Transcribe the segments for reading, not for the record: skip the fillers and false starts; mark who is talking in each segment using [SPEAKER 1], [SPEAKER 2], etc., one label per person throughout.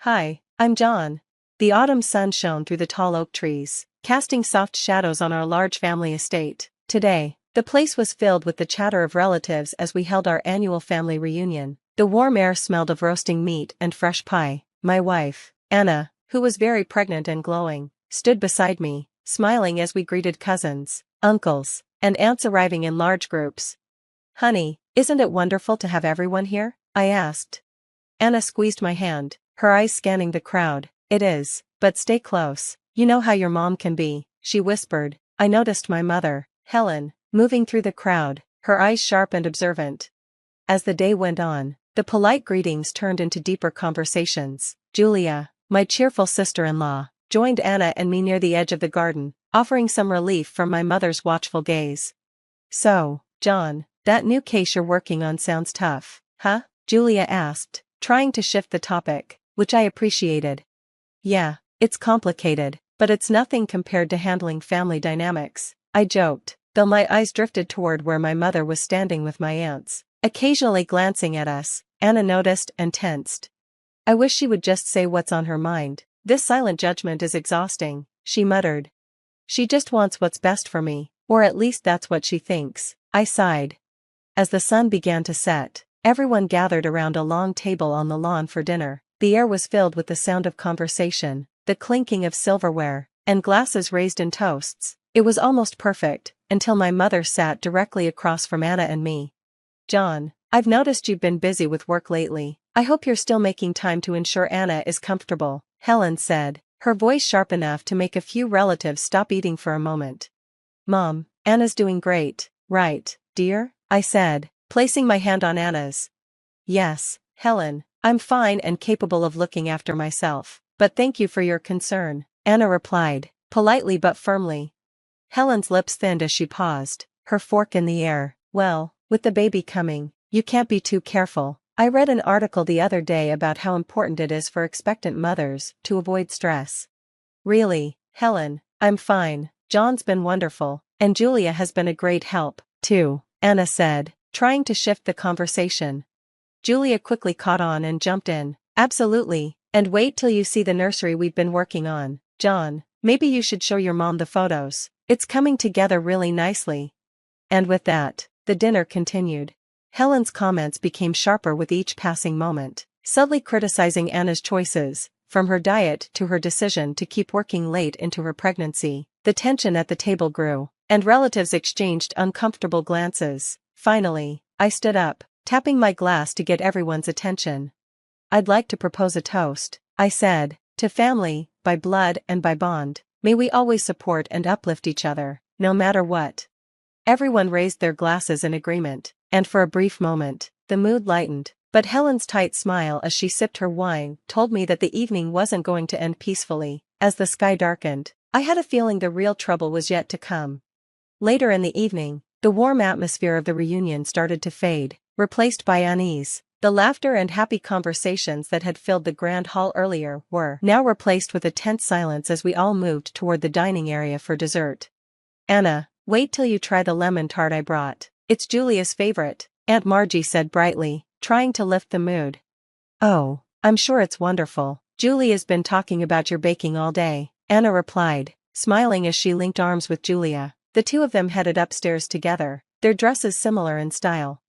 [SPEAKER 1] Hi, I'm John. The autumn sun shone through the tall oak trees, casting soft shadows on our large family estate. Today, the place was filled with the chatter of relatives as we held our annual family reunion. The warm air smelled of roasting meat and fresh pie. My wife, Anna, who was very pregnant and glowing, stood beside me, smiling as we greeted cousins, uncles, and aunts arriving in large groups. "Honey, isn't it wonderful to have everyone here?" I asked. Anna squeezed my hand, her eyes scanning the crowd. "It is, but stay close. You know how your mom can be," she whispered. I noticed my mother, Helen, moving through the crowd, her eyes sharp and observant. As the day went on, the polite greetings turned into deeper conversations. Julia, my cheerful sister-in-law, joined Anna and me near the edge of the garden, offering some relief from my mother's watchful gaze. "So, John, that new case you're working on sounds tough, huh?" Julia asked, trying to shift the topic, which I appreciated. "Yeah, it's complicated, but it's nothing compared to handling family dynamics," I joked, though my eyes drifted toward where my mother was standing with my aunts, occasionally glancing at us. Anna noticed and tensed. "I wish she would just say what's on her mind. This silent judgment is exhausting," she muttered. "She just wants what's best for me, or at least that's what she thinks," I sighed. As the sun began to set, everyone gathered around a long table on the lawn for dinner. The air was filled with the sound of conversation, the clinking of silverware, and glasses raised in toasts. It was almost perfect, until my mother sat directly across from Anna and me. "John, I've noticed you've been busy with work lately. I hope you're still making time to ensure Anna is comfortable," Helen said, her voice sharp enough to make a few relatives stop eating for a moment. "Mom, Anna's doing great, right, dear?" I said, placing my hand on Anna's. "Yes, Helen, I'm fine and capable of looking after myself, but thank you for your concern," Anna replied, politely but firmly. Helen's lips thinned as she paused, her fork in the air. "Well, with the baby coming, you can't be too careful. I read an article the other day about how important it is for expectant mothers to avoid stress." "Really, Helen, I'm fine. John's been wonderful, and Julia has been a great help, too," Anna said, trying to shift the conversation. Julia quickly caught on and jumped in. "Absolutely, and wait till you see the nursery we've been working on. John, maybe you should show your mom the photos. It's coming together really nicely." And with that, the dinner continued. Helen's comments became sharper with each passing moment, subtly criticizing Anna's choices, from her diet to her decision to keep working late into her pregnancy. The tension at the table grew, and relatives exchanged uncomfortable glances. Finally, I stood up, tapping my glass to get everyone's attention. "I'd like to propose a toast," I said, "to family, by blood and by bond. May we always support and uplift each other, no matter what." Everyone raised their glasses in agreement, and for a brief moment, the mood lightened, but Helen's tight smile as she sipped her wine told me that the evening wasn't going to end peacefully. As the sky darkened, I had a feeling the real trouble was yet to come. Later in the evening, the warm atmosphere of the reunion started to fade, replaced by unease. The laughter and happy conversations that had filled the grand hall earlier were now replaced with a tense silence as we all moved toward the dining area for dessert. "Anna, wait till you try the lemon tart I brought. It's Julia's favorite," Aunt Margie said brightly, trying to lift the mood. "Oh, I'm sure it's wonderful. Julia's been talking about your baking all day," Anna replied, smiling as she linked arms with Julia. The two of them headed upstairs together, their dresses similar in style.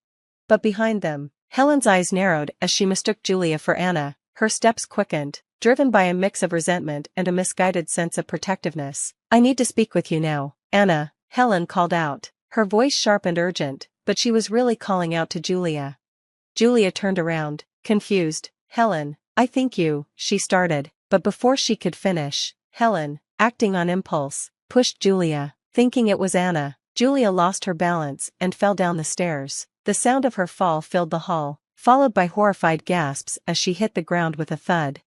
[SPEAKER 1] But behind them, Helen's eyes narrowed as she mistook Julia for Anna. Her steps quickened, driven by a mix of resentment and a misguided sense of protectiveness. "I need to speak with you now, Anna," Helen called out, her voice sharp and urgent, but she was really calling out to Julia. Julia turned around, confused. "Helen, I think you," she started, but before she could finish, Helen, acting on impulse, pushed Julia. Thinking it was Anna, Julia lost her balance and fell down the stairs. The sound of her fall filled the hall, followed by horrified gasps as she hit the ground with a thud.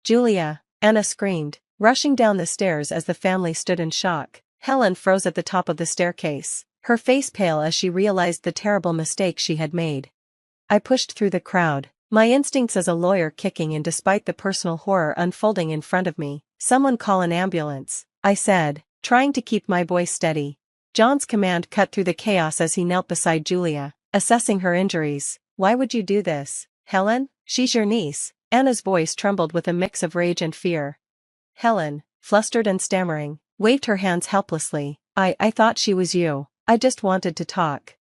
[SPEAKER 1] "Julia!" Anna screamed, rushing down the stairs as the family stood in shock. Helen froze at the top of the staircase, her face pale as she realized the terrible mistake she had made. I pushed through the crowd, my instincts as a lawyer kicking in despite the personal horror unfolding in front of me. "Someone call an ambulance," I said, trying to keep my voice steady. John's command cut through the chaos as he knelt beside Julia, assessing her injuries. "Why would you do this, Helen? She's your niece," Anna's voice trembled with a mix of rage and fear. Helen, flustered and stammering, waved her hands helplessly. I thought she was you. I just wanted to talk.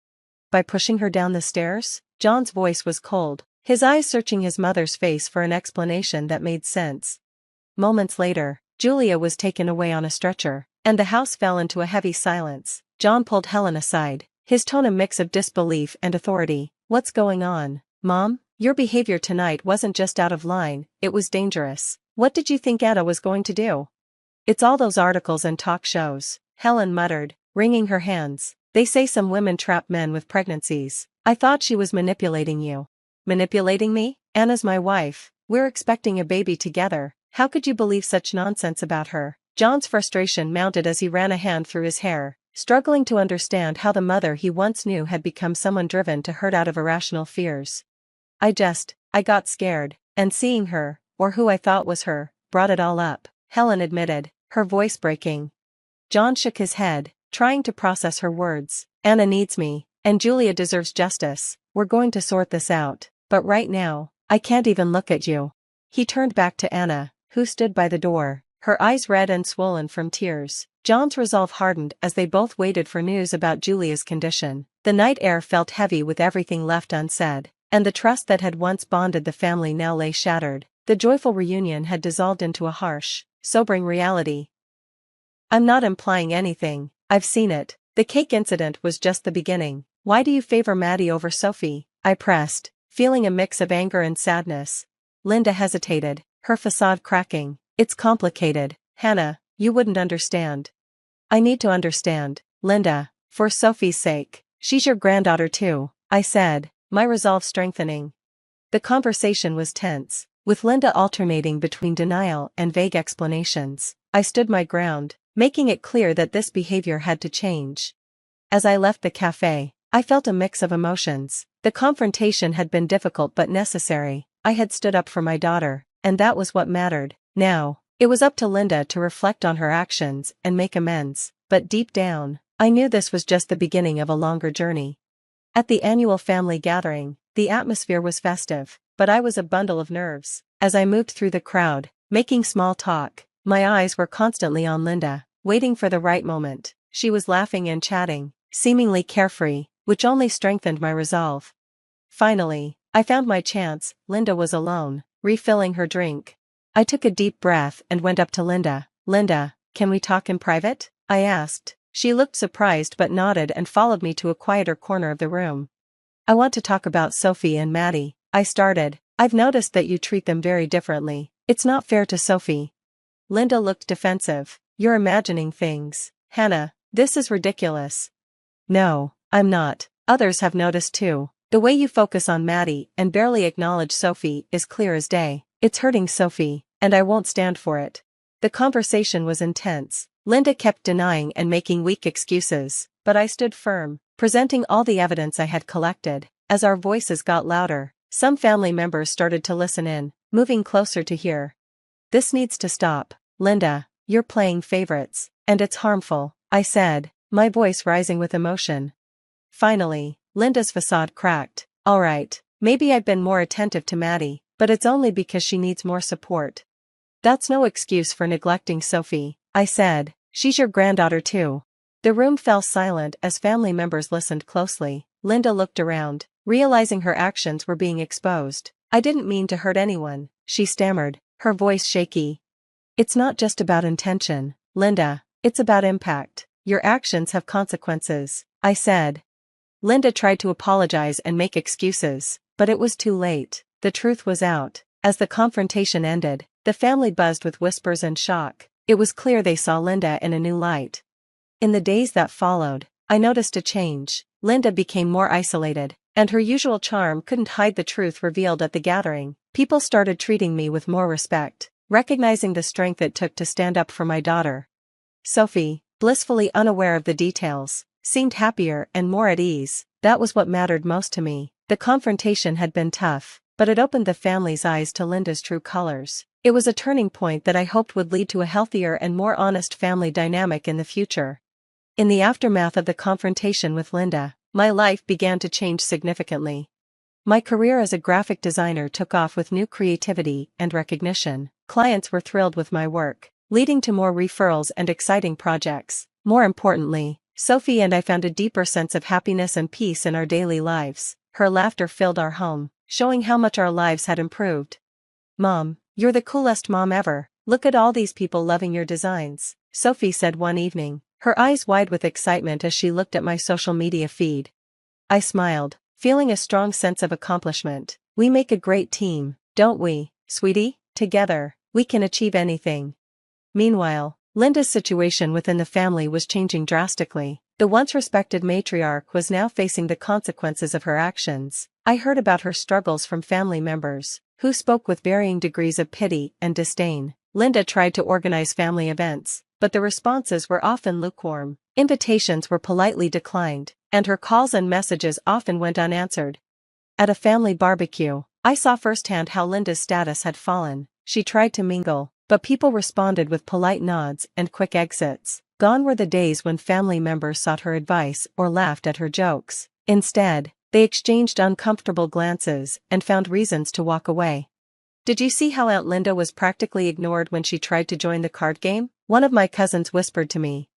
[SPEAKER 1] By pushing her down the stairs? John's voice was cold, his eyes searching his mother's face for an explanation that made sense. Moments later, Julia was taken away on a stretcher, and the house fell into a heavy silence. John pulled Helen aside, his tone a mix of disbelief and authority. What's going on, Mom? Your behavior tonight wasn't just out of line, it was dangerous. What did you think Etta was going to do? It's all those articles and talk shows, Helen muttered, wringing her hands. They say some women trap men with pregnancies. I thought she was manipulating you. Manipulating me? Anna's my wife. We're expecting a baby together. How could you believe such nonsense about her? John's frustration mounted as he ran a hand through his hair, struggling to understand how the mother he once knew had become someone driven to hurt out of irrational fears. I got scared, and seeing her, or who I thought was her, brought it all up, Helen admitted, her voice breaking. John shook his head, trying to process her words. Anna needs me, and Julia deserves justice. We're going to sort this out, but right now, I can't even look at you. He turned back to Anna, who stood by the door, her eyes red and swollen from tears. John's resolve hardened as they both waited for news about Julia's condition. The night air felt heavy with everything left unsaid, and the trust that had once bonded the family now lay shattered. The joyful reunion had dissolved into a harsh, sobering reality. I'm not implying anything, I've seen it. The cake incident was just the beginning. Why do you favor Maddie over Sophie? I pressed, feeling a mix of anger and sadness. Linda hesitated, her facade cracking. It's complicated, Hannah, you wouldn't understand. I need to understand, Linda, for Sophie's sake. She's your granddaughter too, I said, my resolve strengthening. The conversation was tense, with Linda alternating between denial and vague explanations. I stood my ground, making it clear that this behavior had to change. As I left the cafe, I felt a mix of emotions. The confrontation had been difficult but necessary. I had stood up for my daughter, and that was what mattered. Now, it was up to Linda to reflect on her actions and make amends, but deep down, I knew this was just the beginning of a longer journey. At the annual family gathering, the atmosphere was festive, but I was a bundle of nerves. As I moved through the crowd, making small talk, my eyes were constantly on Linda, waiting for the right moment. She was laughing and chatting, seemingly carefree, which only strengthened my resolve. Finally, I found my chance. Linda was alone, refilling her drink. I took a deep breath and went up to Linda. Linda, can we talk in private? I asked. She looked surprised but nodded and followed me to a quieter corner of the room. I want to talk about Sophie and Maddie, I started. I've noticed that you treat them very differently. It's not fair to Sophie. Linda looked defensive. You're imagining things, Hannah. This is ridiculous. No, I'm not. Others have noticed too. The way you focus on Maddie and barely acknowledge Sophie is clear as day. It's hurting Sophie, and I won't stand for it. The conversation was intense. Linda kept denying and making weak excuses, but I stood firm, presenting all the evidence I had collected. As our voices got louder, some family members started to listen in, moving closer to hear. This needs to stop, Linda. You're playing favorites, and it's harmful, I said, my voice rising with emotion. Finally, Linda's facade cracked. All right, maybe I've been more attentive to Maddie, but it's only because she needs more support. That's no excuse for neglecting Sophie, I said. She's your granddaughter too. The room fell silent as family members listened closely. Linda looked around, realizing her actions were being exposed. I didn't mean to hurt anyone, she stammered, her voice shaky. It's not just about intention, Linda, it's about impact. Your actions have consequences, I said. Linda tried to apologize and make excuses, but it was too late. The truth was out. As the confrontation ended, the family buzzed with whispers and shock. It was clear they saw Linda in a new light. In the days that followed, I noticed a change. Linda became more isolated, and her usual charm couldn't hide the truth revealed at the gathering. People started treating me with more respect, recognizing the strength it took to stand up for my daughter. Sophie, blissfully unaware of the details, seemed happier and more at ease. That was what mattered most to me. The confrontation had been tough, but it opened the family's eyes to Linda's true colors. It was a turning point that I hoped would lead to a healthier and more honest family dynamic in the future. In the aftermath of the confrontation with Linda, my life began to change significantly. My career as a graphic designer took off with new creativity and recognition. Clients were thrilled with my work, leading to more referrals and exciting projects. More importantly, Sophie and I found a deeper sense of happiness and peace in our daily lives. Her laughter filled our home, showing how much our lives had improved. "Mom, you're the coolest mom ever. Look at all these people loving your designs," Sophie said one evening, her eyes wide with excitement as she looked at my social media feed. I smiled, feeling a strong sense of accomplishment. "We make a great team, don't we, sweetie? Together, we can achieve anything." Meanwhile, Linda's situation within the family was changing drastically. The once respected matriarch was now facing the consequences of her actions. I heard about her struggles from family members, who spoke with varying degrees of pity and disdain. Linda tried to organize family events, but the responses were often lukewarm. Invitations were politely declined, and her calls and messages often went unanswered. At a family barbecue, I saw firsthand how Linda's status had fallen. She tried to mingle, but people responded with polite nods and quick exits. Gone were the days when family members sought her advice or laughed at her jokes. Instead, they exchanged uncomfortable glances and found reasons to walk away. "Did you see how Aunt Linda was practically ignored when she tried to join the card game?" one of my cousins whispered to me.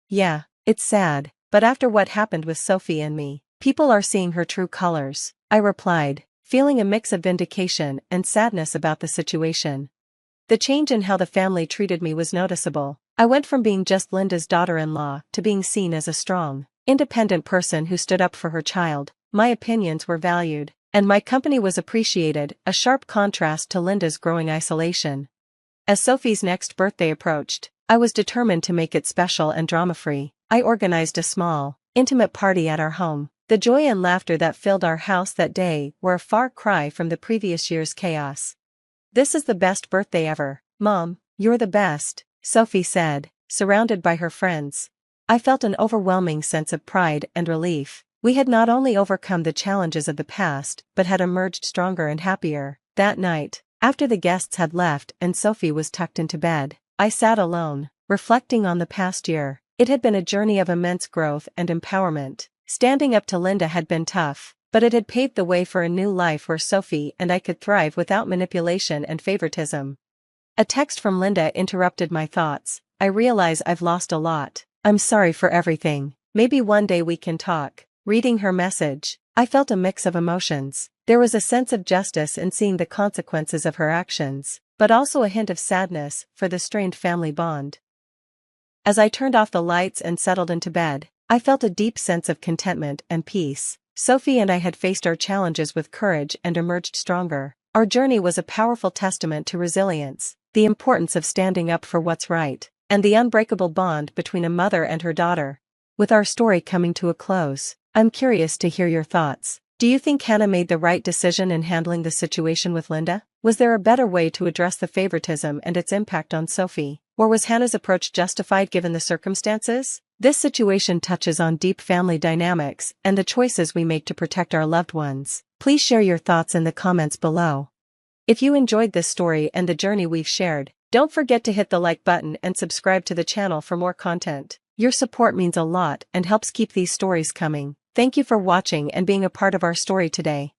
[SPEAKER 1] "Yeah, it's sad, but after what happened with Sophie and me, people are seeing her true colors," I replied, feeling a mix of vindication and sadness about the situation. The change in how the family treated me was noticeable. I went from being just Linda's daughter-in-law to being seen as a strong, independent person who stood up for her child. My opinions were valued, and my company was appreciated, a sharp contrast to Linda's growing isolation. As Sophie's next birthday approached, I was determined to make it special and drama-free. I organized a small, intimate party at our home. The joy and laughter that filled our house that day were a far cry from the previous year's chaos. "This is the best birthday ever, Mom, you're the best," Sophie said, surrounded by her friends. I felt an overwhelming sense of pride and relief. We had not only overcome the challenges of the past, but had emerged stronger and happier. That night, after the guests had left and Sophie was tucked into bed, I sat alone, reflecting on the past year. It had been a journey of immense growth and empowerment. Standing up to Linda had been tough, but it had paved the way for a new life where Sophie and I could thrive without manipulation and favoritism. A text from Linda interrupted my thoughts. "I realize I've lost a lot. I'm sorry for everything. Maybe one day we can talk." Reading her message, I felt a mix of emotions. There was a sense of justice in seeing the consequences of her actions, but also a hint of sadness for the strained family bond. As I turned off the lights and settled into bed, I felt a deep sense of contentment and peace. Sophie and I had faced our challenges with courage and emerged stronger. Our journey was a powerful testament to resilience, the importance of standing up for what's right, and the unbreakable bond between a mother and her daughter. With our story coming to a close, I'm curious to hear your thoughts. Do you think Hannah made the right decision in handling the situation with Linda? Was there a better way to address the favoritism and its impact on Sophie? Or was Hannah's approach justified given the circumstances? This situation touches on deep family dynamics and the choices we make to protect our loved ones. Please share your thoughts in the comments below. If you enjoyed this story and the journey we've shared, don't forget to hit the like button and subscribe to the channel for more content. Your support means a lot and helps keep these stories coming. Thank you for watching and being a part of our story today.